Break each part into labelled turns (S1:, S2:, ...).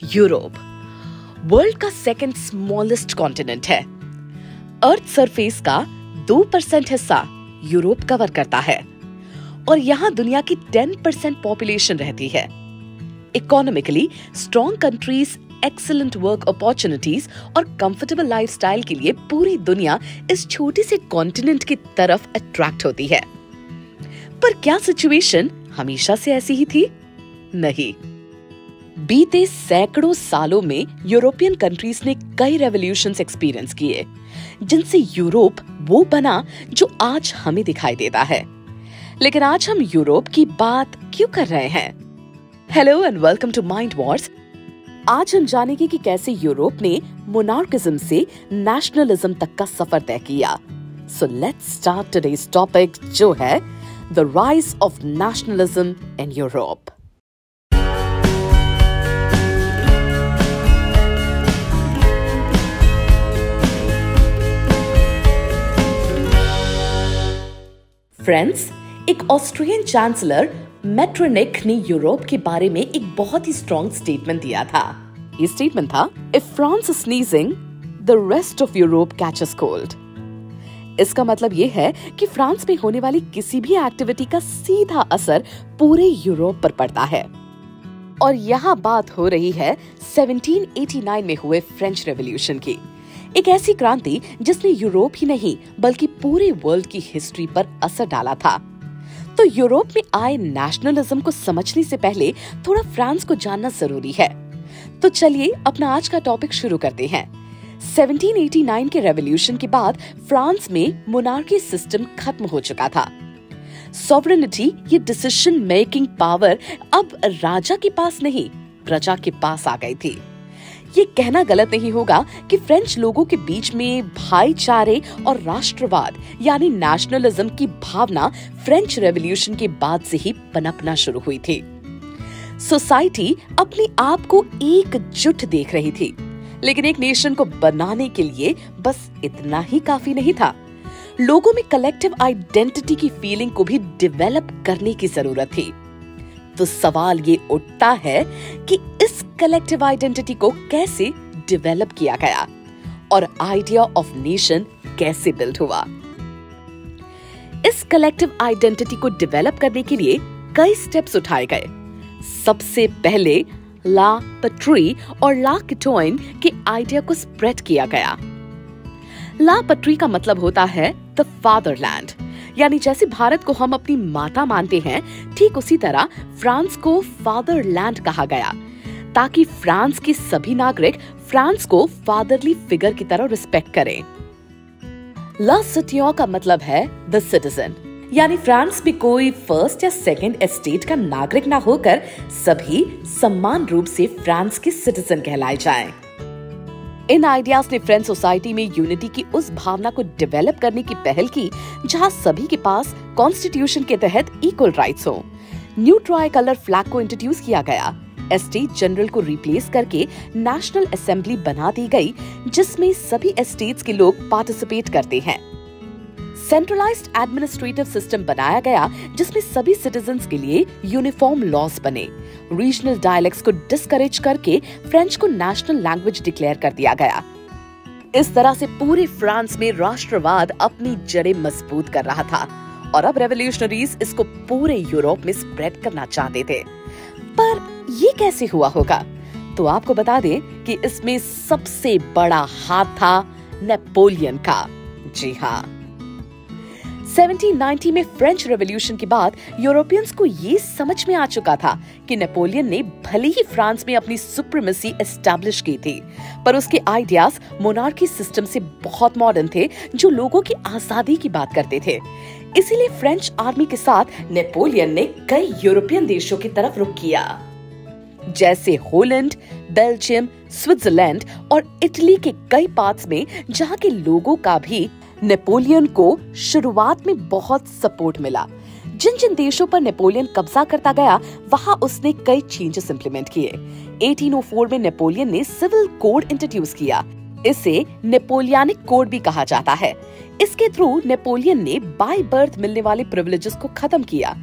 S1: Europe world का second smallest continent है। Earth surface का 2% हिस्सा यूरोप कवर करता है और यहाँ दुनिया की 10% पॉपुलेशन रहती है। Economically strong countries, excellent work opportunities और कंफर्टेबल लाइफस्टाइल के लिए पूरी दुनिया इस छोटे से कॉन्टिनेंट की तरफ अट्रैक्ट होती है। पर क्या सिचुएशन हमेशा से ऐसी ही थी? नहीं। बीते सैकड़ों सालों में यूरोपियन कंट्रीज ने कई रेवोल्यूशंस एक्सपीरियंस किए, जिनसे यूरोप वो बना जो आज हमें दिखाई देता है। लेकिन आज हम यूरोप की बात क्यों कर रहे हैं? Hello and welcome to mind wars. आज हम जानेंगे कि कैसे यूरोप ने मोनार्किज्म से नेशनलिज्म तक का सफर तय किया। So let's start today's topic, जो है the rise of nationalism in Europe. Friends, एक ऑस्ट्रियन चांसलर मेटरनिक ने यूरोप के बारे में एक बहुत ही स्ट्रॉन्ग स्टेटमेंट दिया था। ये स्टेटमेंट था, if France is sneezing, the rest of Europe catches cold. इसका मतलब ये है कि फ्रांस में होने वाली किसी भी एक्टिविटी का सीधा असर पूरे यूरोप पर पड़ता है। और यहाँ बात हो रही है 1789 में हुए फ्रेंच रेवोल्यूशन की, एक ऐसी क्रांति जिसने यूरोप ही नहीं बल्कि पूरे वर्ल्ड की हिस्ट्री पर असर डाला था। तो यूरोप में आए नेशनलिज्म को समझने से पहले थोड़ा फ्रांस को जानना जरूरी है। तो चलिए अपना आज का टॉपिक शुरू करते हैं। 1789 के रेवोल्यूशन के बाद फ्रांस में मोनार्की सिस्टम खत्म हो चुका था। सॉवरेनिटी, ये डिसीजन मेकिंग पावर अब राजा के पास नहीं, प्रजा के पास आ गई थी। ये कहना गलत नहीं होगा कि फ्रेंच लोगों के बीच में भाईचारे और राष्ट्रवाद यानी नेशनलिज्म की भावना फ्रेंच रेवोल्यूशन के बाद से ही पनपना शुरू हुई थी। सोसाइटी अपने आप को एकजुट देख रही थी, लेकिन एक नेशन को बनाने के लिए बस इतना ही काफी नहीं था। लोगों में कलेक्टिव आइडेंटिटी की फीलिंग को भी डेवलप करने की जरूरत थी। तो सवाल ये उठता है कि इस कलेक्टिव आइडेंटिटी को कैसे डेवलप किया गया और आइडिया ऑफ नेशन कैसे बिल्ड हुआ। इस कलेक्टिव आइडेंटिटी को डेवलप करने के लिए कई स्टेप्स उठाए गए। सबसे पहले ला पट्री और ला किटोइन के आइडिया को स्प्रेड किया गया। ला पट्री का मतलब होता है द फादरलैंड, यानी जैसे भारत को हम अपनी माता मानते हैं, ठीक उसी तरह फ्रांस को फादरलैंड कहा गया, ताकि फ्रांस के सभी नागरिक फ्रांस को फादरली फिगर की तरह रिस्पेक्ट करें। ला सिटिजन का मतलब है द सिटीजन, यानी फ्रांस में कोई फर्स्ट या सेकंड एस्टेट का नागरिक ना होकर सभी समान रूप से फ्रांस के सिटीजन कहलाए जाएं। इन आइडियाज ने फ्रेंच सोसाइटी में यूनिटी की उस भावना को डेवलप करने की पहल की जहां सभी के पास कॉन्स्टिट्यूशन के तहत इक्वल राइट्स हो। न्यू ट्राई कलर फ्लैग को इंट्रोड्यूस किया गया। एस्टेट जनरल को रिप्लेस करके नेशनल असेंबली बना दी गई, जिसमें सभी एस्टेट्स के लोग पार्टिसिपेट करते हैं। सेंट्रलाइज्ड एडमिनिस्ट्रेटिव सिस्टम बनाया गया, जिसमें सभी सिटीजन्स के लिए यूनिफॉर्म लॉज बने। रीजनल डायलेक्ट्स को डिस्करेज करके फ्रेंच को नेशनल लैंग्वेज डिक्लेयर कर दिया गया। इस तरह से पूरे फ्रांस में राष्ट्रवाद अपनी जड़ें मजबूत कर रहा था और अब रेवोल्यूशनरीज इसको पूरे यूरोप में स्प्रेड करना चाहते थे। पर ये कैसे हुआ होगा? तो आपको बता दें कि इसमें सबसे बड़ा हाथ था नेपोलियन का। जी हाँ, 1790 में फ्रेंच रेवोल्यूशन के बाद यूरोपियंस को ये समझ में आ चुका था कि नेपोलियन ने भले ही फ्रांस में अपनी सुप्रीमेसी एस्टैब्लिश की थी, पर उसके आइडियाज मोनार्की सिस्टम से बहुत मॉडर्न थे, जो लोगों की आजादी की बात करते थे। इसीलिए फ्रेंच आर्मी के साथ नेपोलियन ने कई यूरोपियन देशों की तरफ रुख किया, जैसे होलैंड, बेल्जियम, स्विट्जरलैंड और इटली के कई पार्ट्स में, जहां के लोगों का भी नेपोलियन को शुरुआत में बहुत सपोर्ट मिला। जिन जिन देशों पर नेपोलियन कब्जा करता गया, वहां उसने कई चेंजेस इंप्लीमेंट किए। 1804 में नेपोलियन ने सिविल कोड इंट्रोड्यूस किया। इसे नेपोलियनिक कोड भी कहा जाता है। इसके थ्रू नेपोलियन ने बाय बर्थ मिलने वाले प्रिविलेजेस को खत्म किया।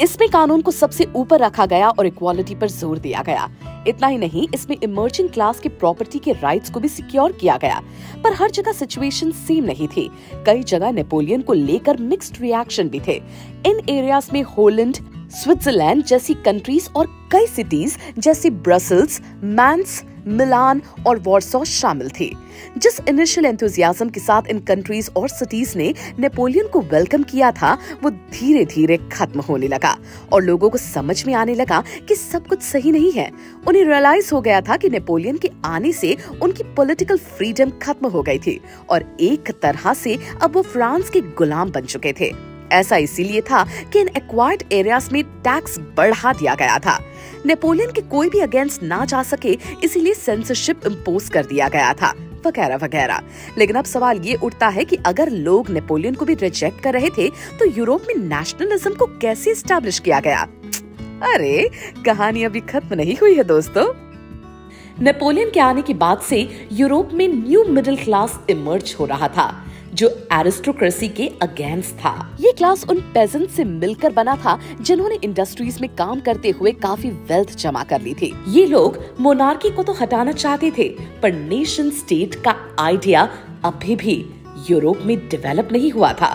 S1: इसमें कानून को सबसे ऊपर रखा गया और इक्वालिटी पर जोर दिया गया। इतना ही नहीं, इसमें इमर्जिंग क्लास की प्रॉपर्टी के राइट्स को भी सिक्योर किया गया। पर हर जगह सिचुएशन सेम नहीं थी। कई जगह नेपोलियन को लेकर मिक्स्ड रिएक्शन भी थे। इन एरियाज में होलैंड, स्विट्जरलैंड जैसी कंट्रीज और कई सिटीज जैसे ब्रसल्स, मैंस, मिलान और वॉर्सो शामिल थी। जिस इनिशियल एंथुसियाज्म के साथ इन कंट्रीज और सिटीज ने नेपोलियन को वेलकम किया था, वो धीरे धीरे खत्म होने लगा और लोगों को समझ में आने लगा कि सब कुछ सही नहीं है। उन्हें रियलाइज हो गया था कि नेपोलियन के आने से उनकी पॉलिटिकल फ्रीडम खत्म हो गई थी और एक तरह से अब वो फ्रांस के गुलाम बन चुके थे। ऐसा इसीलिए था कि इन एक्वायर्ड एरियाज में टैक्स बढ़ा दिया गया था। नेपोलियन के कोई भी अगेंस्ट ना जा सके, इसीलिए सेंसरशिप इम्पोज कर दिया गया था, वगैरह वगैरह। लेकिन अब सवाल ये उठता है कि अगर लोग नेपोलियन को भी रिजेक्ट कर रहे थे, तो यूरोप में नेशनलिज्म को कैसे एस्टैब्लिश किया गया? अरे, कहानी अभी खत्म नहीं हुई है दोस्तों। नेपोलियन के आने के बाद से यूरोप में न्यू मिडिल क्लास इमर्ज हो रहा था, जो एरिस्टोक्रेसी के अगेंस्ट था। ये क्लास उन पेजेंट से मिलकर बना था जिन्होंने इंडस्ट्रीज में काम करते हुए काफी वेल्थ जमा कर ली थी। ये लोग मोनार्की को तो हटाना चाहते थे, पर नेशन स्टेट का आइडिया अभी भी यूरोप में डेवलप नहीं हुआ था।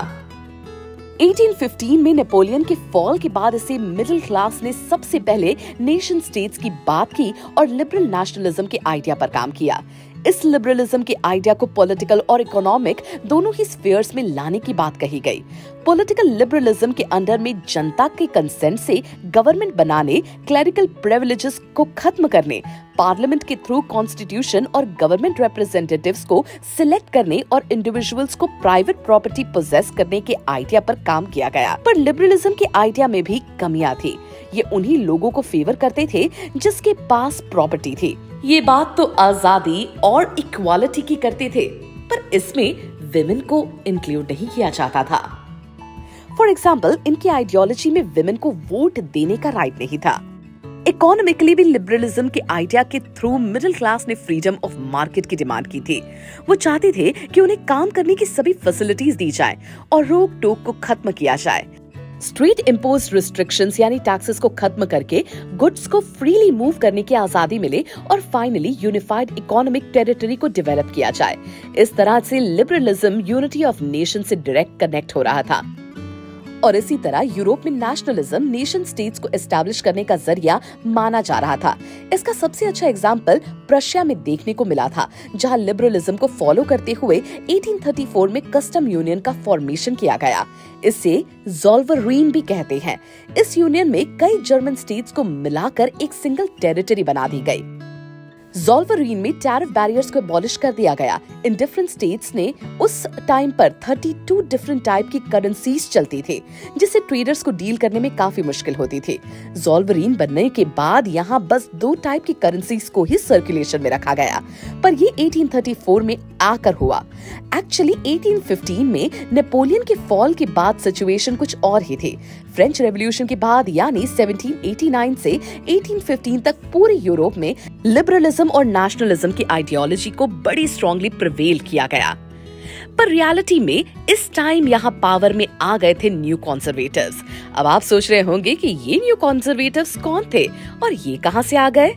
S1: 1815 में नेपोलियन के फॉल के बाद इसे मिडिल क्लास ने सबसे पहले नेशन स्टेट्स की बात की और लिबरल नेशनलिज्म के आइडिया पर काम किया। इस लिबरलिज्म के आइडिया को पॉलिटिकल और इकोनॉमिक दोनों ही स्फीयर्स में लाने की बात कही गई। पॉलिटिकल लिबरलिज्म के अंडर में जनता के कंसेंट से गवर्नमेंट बनाने, क्लरिकल प्रिविलेजेस को खत्म करने, पार्लियामेंट के थ्रू कॉन्स्टिट्यूशन और गवर्नमेंट रिप्रेजेंटेटिव्स को सिलेक्ट करने और इंडिविजुअल्स को प्राइवेट प्रॉपर्टी पोजेस करने के आइडिया पर काम किया गया। पर लिबरलिज्म के आइडिया में भी कमियां थी। ये उन्हीं लोगों को फेवर करते थे जिसके पास प्रॉपर्टी थी। ये बात तो आजादी और इक्वालिटी की करते थे, पर इसमें विमेन को इंक्लूड नहीं किया जाता था। फॉर एग्जाम्पल, इनकी आइडियोलॉजी में विमेन को वोट देने का राइट नहीं था। इकोनॉमिकली भी लिबरलिज्म के आइडिया के थ्रू मिडिल क्लास ने फ्रीडम ऑफ मार्केट की डिमांड की थी। वो चाहते थे कि उन्हें काम करने की सभी फैसिलिटीज दी जाए और रोक टोक को खत्म किया जाए। स्ट्रीट इम्पोज रिस्ट्रिक्शंस यानी टैक्सेस को खत्म करके गुड्स को फ्रीली मूव करने की आजादी मिले और फाइनली यूनिफाइड इकोनॉमिक टेरिटरी को डेवलप किया जाए। इस तरह से लिबरलिज्म यूनिटी ऑफ नेशन से डायरेक्ट कनेक्ट हो रहा था। और इसी तरह यूरोप में नेशनलिज्म नेशन स्टेट्स को एस्टैब्लिश करने का जरिया माना जा रहा था। इसका सबसे अच्छा एग्जाम्पल प्रशिया में देखने को मिला था, जहां लिबरलिज्म को फॉलो करते हुए 1834 में कस्टम यूनियन का फॉर्मेशन किया गया। इसे ज़ोल्वरीन भी कहते हैं। इस यूनियन में कई जर्मन स्टेट्स को मिलाकर एक सिंगल टेरिटरी बना दी गई। ज़ोल्वरीन में टैरिफ बैरियर्स को अबॉलिश कर दिया गया। इन डिफरेंट स्टेट्स ने उस टाइम पर 32 डिफरेंट टाइप की करेंसीज चलती थी, जिससे ट्रेडर्स को डील करने में काफी मुश्किल होती थी। ज़ोल्वरीन बनने के बाद यहाँ बस 2 टाइप की करेंसीज को ही सर्कुलेशन में रखा गया, पर ये 1834 में आकर हुआ। एक्चुअली 1815 में नेपोलियन के फॉल के बाद सिचुएशन कुछ और ही थी। फ्रेंच रेवोल्यूशन के बाद यानी 1789 से 1815 तक पूरे यूरोप में लिबरलिज्म और नेशनलिज्म की आइडियोलॉजी को बड़ी स्ट्रांगली प्रिवेल किया गया। पर रियलिटी में इस टाइम यहाँ पावर में आ गए थे न्यू कॉन्जर्वेटिव्स। अब आप सोच रहे होंगे कि ये न्यू कॉन्जर्वेटिव्स कौन थे और ये कहां से आ गए?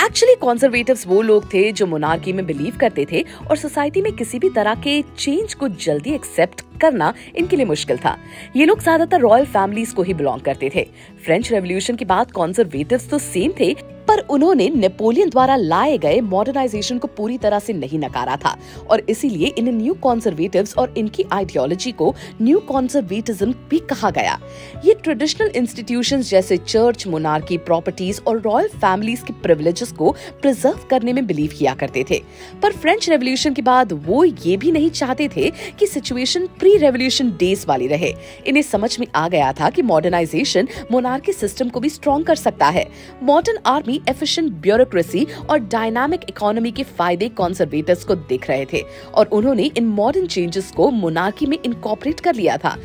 S1: एक्चुअली कॉन्जर्वेटिव्स वो लोग थे जो मोनार्की में बिलीव करते थे और सोसाइटी में किसी भी तरह के चेंज को जल्दी एक्सेप्ट करना इनके लिए मुश्किल था। ये लोग ज्यादातर रॉयल फैमिलीज को ही बिलोंग करते थे। फ्रेंच रेवोल्यूशन के बाद कॉन्जर्वेटिव्स तो सेम थे, पर उन्होंने नेपोलियन द्वारा लाए गए मॉडर्नाइजेशन को पूरी तरह से नहीं नकारा था और इसीलिए इन न्यू कॉन्जर्वेटिव्स और इनकी आइडियोलॉजी को न्यू कॉन्जर्वेटिज्म भी कहा गया। ये ट्रेडिशनल इंस्टीट्यूशंस जैसे चर्च, मोनार्की, प्रॉपर्टीज और रॉयल फैमिलीज के प्रिविलेजेस को प्रिजर्व करने में बिलीव किया करते थे। पर फ्रेंच रेवोल्यूशन के बाद वो ये भी नहीं चाहते थे कि सिचुएशन प्री रेवोल्यूशन डेज वाली रहे। इन्हें समझ में आ गया था कि मॉडर्नाइजेशन मोनार्की सिस्टम को भी स्ट्रॉन्ग कर सकता है। मॉडर्न आर्मी, एफिशिएंट ब्यूरोक्रेसी और डायनामिक इकोनॉमी के फायदे कॉन्जर्वेटिव्स को दिख रहे थे और उन्होंने इन मॉडर्न चेंजेस को मोनार्की में इनकॉर्पोरेट कर लिया था।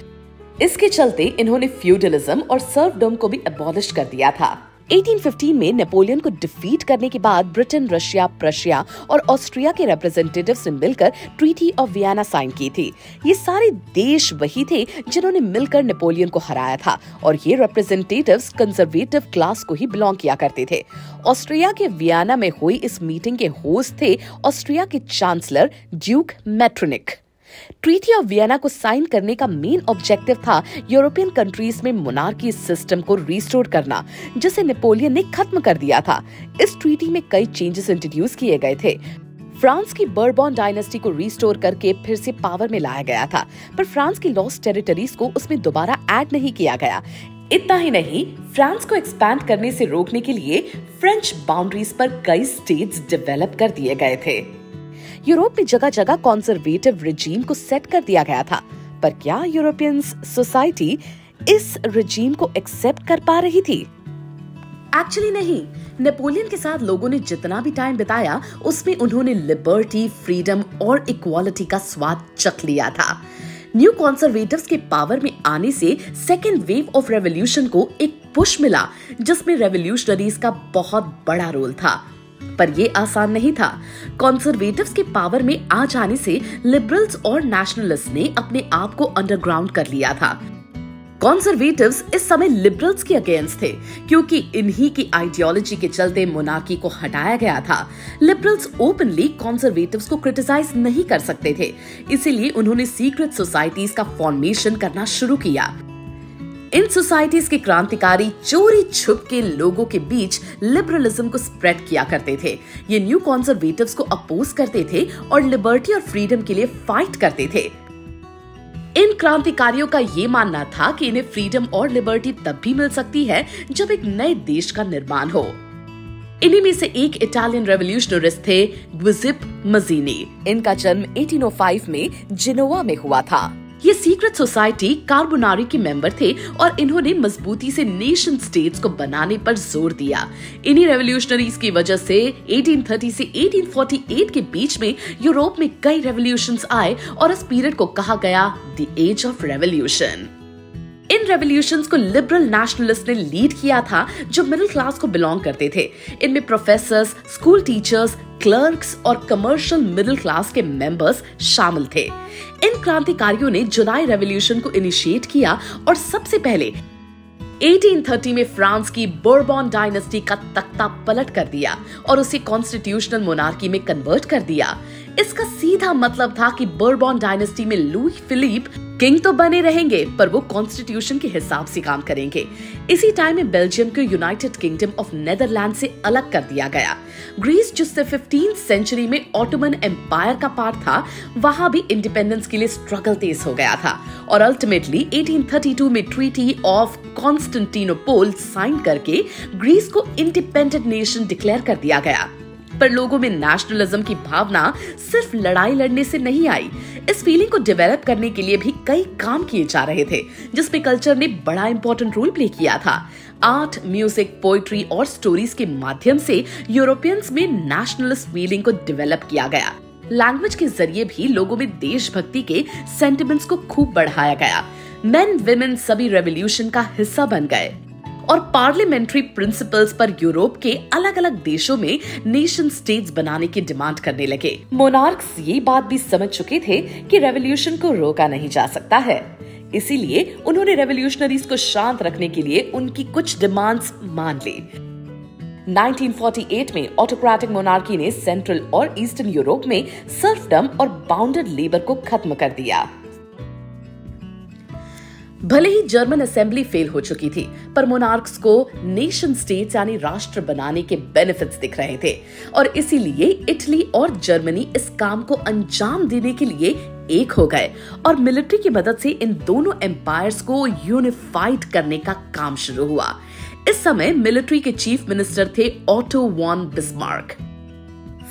S1: इसके चलते इन्होंने फ्यूडलिज्म और सर्वडम को भी अबॉलिश कर दिया था। 1815 में नेपोलियन को डिफीट करने के बाद ब्रिटेन, रशिया, प्रशिया और ऑस्ट्रिया के रिप्रेजेंटेटिव्स ने मिलकर ट्रीटी ऑफ वियना साइन की थी। ये सारे देश वही थे जिन्होंने मिलकर नेपोलियन को हराया था और ये रिप्रेजेंटेटिव्स कंजर्वेटिव क्लास को ही बिलोंग किया करते थे। ऑस्ट्रिया के वियना में हुई इस मीटिंग के होस्ट थे ऑस्ट्रिया के chancellor Duke Metternich. Treaty of Vienna को साइन करने का मेन ऑब्जेक्टिव था यूरोपियन कंट्रीज में मोनार्की सिस्टम को रिस्टोर करना, जिसे नेपोलियन ने खत्म कर दिया था। इस ट्रीटी में कई चेंजेस इंट्रोड्यूस किए गए थे। फ्रांस की बर्बन डायनेस्टी को रिस्टोर करके फिर से पावर में लाया गया था, पर फ्रांस की लॉस्ट टेरिटरीज को उसमें दोबारा ऐड नहीं किया गया। इतना ही नहीं, फ्रांस को एक्सपैंड करने से रोकने के लिए फ्रेंच बाउंड्रीज पर कई स्टेट्स डेवलप कर दिए गए थे। यूरोप में जगह जगह कॉन्जर्वेटिव रिजीम को सेट कर दिया गया था, पर क्या यूरोपियन सोसाइटी इस रिजीम को एक्सेप्ट कर पा रही थी? एक्चुअली नहीं। नेपोलियन के साथ लोगों ने जितना भी टाइम बिताया उसमें उन्होंने लिबर्टी, फ्रीडम और इक्वालिटी का स्वाद चख लिया था। न्यू कॉन्जर्वेटिव्स के पावर में आने से सेकेंड वेव ऑफ रेवोल्यूशन को एक पुश मिला, जिसमें रेवोल्यूशनरीज का बहुत बड़ा रोल था। पर ये आसान नहीं था। कॉन्जर्वेटिव्स के पावर में आ जाने से लिबरल्स और नेशनलिस्ट ने अपने आप को अंडरग्राउंड कर लिया था। कॉन्जर्वेटिव्स इस समय लिबरल्स के अगेंस्ट थे, क्योंकि इन्हीं की आइडियोलॉजी के चलते मोनार्की को हटाया गया था। लिबरल्स ओपनली कॉन्जर्वेटिव्स को क्रिटिसाइज नहीं कर सकते थे, इसीलिए उन्होंने सीक्रेट सोसाइटीज का फॉर्मेशन करना शुरू किया। इन सोसाइटीज के क्रांतिकारी चोरी छुप के लोगों के बीच लिबरलिज्म को स्प्रेड किया करते थे। ये न्यू कॉन्जर्वेटिव्स को अपोज करते थे और लिबर्टी और फ्रीडम के लिए फाइट करते थे। इन क्रांतिकारियों का ये मानना था कि इन्हें फ्रीडम और लिबर्टी तब भी मिल सकती है जब एक नए देश का निर्माण हो। इन्हीं में से एक इटालियन रेवोल्यूशनरिस्ट थे गिउसेppe मज़ीनी। इनका जन्म 1805 में जिनोवा में हुआ था। ये सीक्रेट सोसाइटी कार्बोनारी के मेंबर थे और इन्होंने मजबूती से नेशन स्टेट्स को बनाने पर जोर दिया। इन्हीं रेवोल्यूशनरीज की वजह से 1830 से 1848 के बीच में यूरोप में कई रेवोल्यूशंस आए और इस पीरियड को कहा गया द एज ऑफ रेवोल्यूशन। इन रेवोल्यूशंस को लिबरल नेशनलिस्ट ने लीड किया था, जो मिडिल क्लास को बिलोंग करते थे। इनमें प्रोफेसर्स, स्कूल टीचर्स, क्लर्क्स और कमर्शियल मिडिल क्लास के मेंबर्स शामिल थे। इन क्रांतिकारियों ने जुलाई रेवोल्यूशन को इनिशिएट किया और सबसे पहले 1830 में फ्रांस की बर्बन डायनेस्टी का तख्ता पलट कर दिया और उसे कॉन्स्टिट्यूशनल मोनार्की में कन्वर्ट कर दिया। इसका सीधा मतलब था कि बर्बन डायनेस्टी में लुई फिलिप किंग तो बने रहेंगे, पर वो कॉन्स्टिट्यूशन के हिसाब से काम करेंगे। इसी टाइम में बेल्जियम को यूनाइटेड किंगडम ऑफ नेदरलैंड से अलग कर दिया गया। ग्रीस, जिससे 15th सेंचुरी में ऑटोमन एम्पायर का पार्ट था, वहां भी इंडिपेंडेंस के लिए स्ट्रगल तेज हो गया था और अल्टीमेटली 1832 में ट्रीटी ऑफ कॉन्स्टेंटिनोपल साइन करके ग्रीस को इंडिपेंडेंट नेशन डिक्लेयर कर दिया गया। पर लोगों में नेशनलिज्म की भावना सिर्फ लड़ाई लड़ने से नहीं आई। इस फीलिंग को डेवलप करने के लिए भी कई काम किए जा रहे थे, जिसमें कल्चर ने बड़ा इंपॉर्टेंट रोल प्ले किया था। आर्ट, म्यूजिक, पोइट्री और स्टोरीज के माध्यम से यूरोपियंस में नेशनलिस्ट फीलिंग को डेवलप किया गया। लैंग्वेज के जरिए भी लोगों में देशभक्ति के सेंटिमेंट्स को खूब बढ़ाया गया। मेन, विमेन सभी रेवोल्यूशन का हिस्सा बन गए और पार्लियामेंट्री प्रिंसिपल्स पर यूरोप के अलग अलग देशों में नेशन स्टेट्स बनाने की डिमांड करने लगे। मोनार्क्स ये बात भी समझ चुके थे कि रेवोल्यूशन को रोका नहीं जा सकता है, इसीलिए उन्होंने रेवोल्यूशनरीज को शांत रखने के लिए उनकी कुछ डिमांड्स मान ली। 1948 में ऑटोक्रेटिक मोनार्की ने सेंट्रल और ईस्टर्न यूरोप में सर्फडम और बाउंडेड लेबर को खत्म कर दिया। भले ही जर्मन असेंबली फेल हो चुकी थी, पर मोनार्क्स को नेशन स्टेट्स यानी राष्ट्र बनाने के बेनिफिट्स दिख रहे थे और इसीलिए इटली और जर्मनी इस काम को अंजाम देने के लिए एक हो गए और मिलिट्री की मदद से इन दोनों एम्पायर्स को यूनिफाइड करने का काम शुरू हुआ। इस समय मिलिट्री के चीफ मिनिस्टर थे Otto von Bismarck.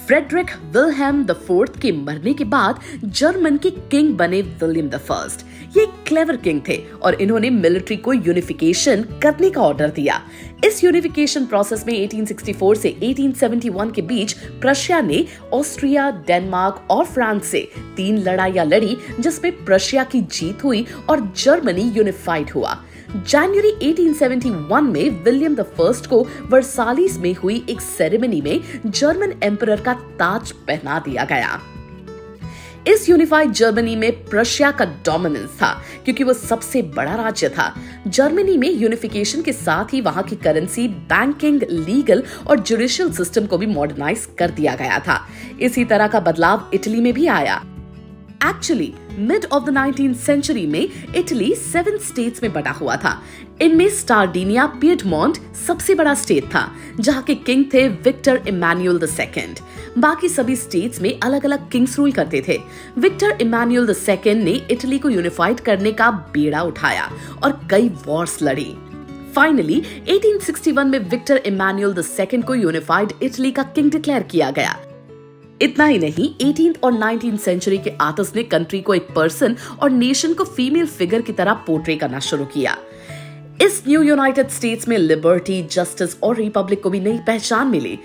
S1: Friedrich Wilhelm IV के मरने के बाद जर्मन के किंग बने विलियम I। ये क्लेवर किंग थे और इन्होंने मिलिट्री को यूनिफिकेशन करने का ऑर्डर दिया। इस यूनिफिकेशन प्रोसेस में 1864 से 1871 के बीच प्रशिया ने ऑस्ट्रिया, डेनमार्क और फ्रांस से 3 लड़ाइयां लड़ी, जिसमें प्रशिया की जीत हुई और जर्मनी यूनिफाइड हुआ। जनवरी 1871 में विलियम द फर्स्ट को वर्साइल्स में हुई एक सेरेमनी में जर्मन एम्परर का ताज पहना दिया गया। इस यूनिफाइड जर्मनी में प्रशिया का डोमिनेंस था क्योंकि वो सबसे बड़ा राज्य था। जर्मनी में यूनिफिकेशन के साथ ही वहां की करेंसी, बैंकिंग, लीगल और जुडिशियल सिस्टम को भी मॉडर्नाइज कर दिया गया था। इसी तरह का बदलाव इटली में भी आया। Actually mid of the 19th century में इटली 7 स्टेट्स में बटा हुआ था। इनमें सार्डिनिया, पिएडमोंट सबसे बड़ा स्टेट था, जहां के किंग थे विक्टर इमैनुअल II। बाकी सभी स्टेट्स में अलग अलग किंग्स रूल करते थे। विक्टर इमैनुअल II ने इटली को यूनिफाइड करने का बेड़ा उठाया और कई वॉर्स लड़ी। फाइनली 1861 में विक्टर इमैनुअल II को यूनिफाइड इटली का किंग डिक्लेयर किया गया। इतना ही नहीं, 18th और 19th सेंचुरी के आर्टिस्ट ने कंट्री को एक पर्सन और नेशन को फीमेल फिगर की तरह पोर्ट्रे करना शुरू किया। इस न्यू यूनाइटेड स्टेट्स में लिबर्टी, जस्टिस और रिपब्लिक को भी नई पहचान मिली,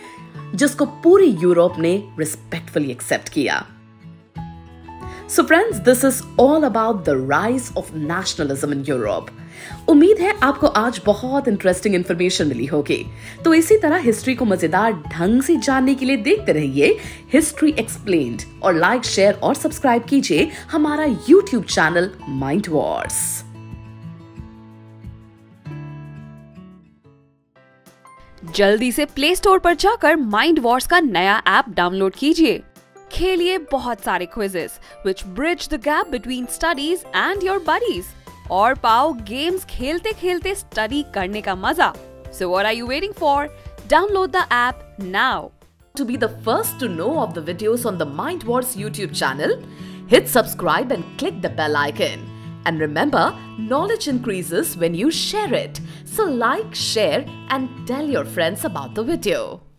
S1: जिसको पूरी यूरोप ने रिस्पेक्टफुली एक्सेप्ट किया। So friends, this is all about the rise of nationalism in Europe. उम्मीद है आपको आज बहुत इंटरेस्टिंग इंफॉर्मेशन मिली होगी। तो इसी तरह हिस्ट्री को मजेदार ढंग से जानने के लिए देखते रहिए हिस्ट्री एक्सप्लेन्ड और लाइक, शेयर और सब्सक्राइब कीजिए हमारा YouTube चैनल माइंड वॉर्स।
S2: जल्दी से प्ले स्टोर पर जाकर माइंड वॉर्स का नया ऐप डाउनलोड कीजिए। खेलिए बहुत सारे quizzes which bridge the gap between studies and your buddies और पाओ गेम्स खेलते खेलते स्टडी करने का मजा। So what are you waiting for? Download the app now.
S1: To be the first to know of the videos on the Mind Wars YouTube channel, hit subscribe and click the bell icon. And remember, knowledge increases when you share it. So like, share and tell your friends about the video.